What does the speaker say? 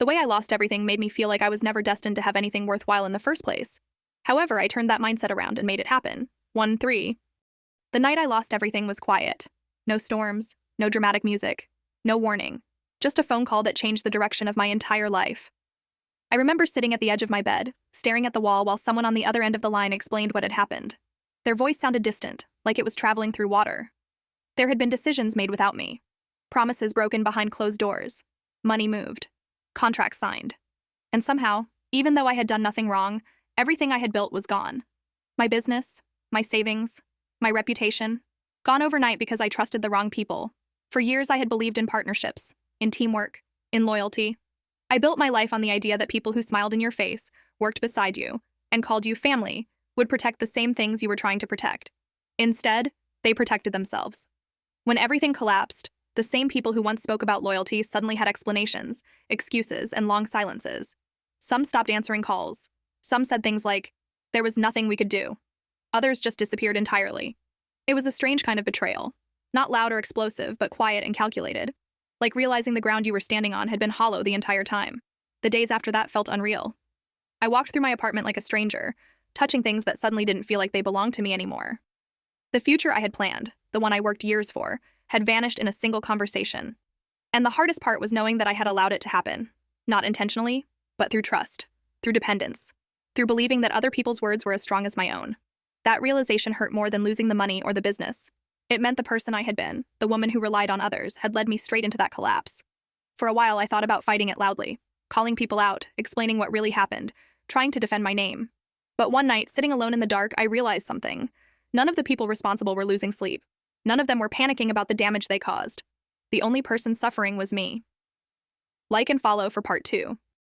The way I lost everything made me feel like I was never destined to have anything worthwhile in the first place. However, I turned that mindset around and made it happen. 1-3. The night I lost everything was quiet. No storms, no dramatic music, no warning. Just a phone call that changed the direction of my entire life. I remember sitting at the edge of my bed, staring at the wall while someone on the other end of the line explained what had happened. Their voice sounded distant, like it was traveling through water. There had been decisions made without me. Promises broken behind closed doors. Money moved. Contracts signed. And somehow, even though I had done nothing wrong, everything I had built was gone. My business, my savings, my reputation, gone overnight because I trusted the wrong people. For years I had believed in partnerships, in teamwork, in loyalty. I built my life on the idea that people who smiled in your face, worked beside you, and called you family would protect the same things you were trying to protect. Instead, they protected themselves. When everything collapsed, the same people who once spoke about loyalty suddenly had explanations, excuses, and long silences. Some stopped answering calls. Some said things like, "There was nothing we could do." Others just disappeared entirely. It was a strange kind of betrayal. Not loud or explosive, but quiet and calculated. Like realizing the ground you were standing on had been hollow the entire time. The days after that felt unreal. I walked through my apartment like a stranger, touching things that suddenly didn't feel like they belonged to me anymore. The future I had planned, the one I worked years for, had vanished in a single conversation. And the hardest part was knowing that I had allowed it to happen. Not intentionally, but through trust, through dependence, through believing that other people's words were as strong as my own. That realization hurt more than losing the money or the business. It meant the person I had been, the woman who relied on others, had led me straight into that collapse. For a while, I thought about fighting it loudly, calling people out, explaining what really happened, trying to defend my name. But one night, sitting alone in the dark, I realized something. None of the people responsible were losing sleep. None of them were panicking about the damage they caused. The only person suffering was me. Like and follow for part 2.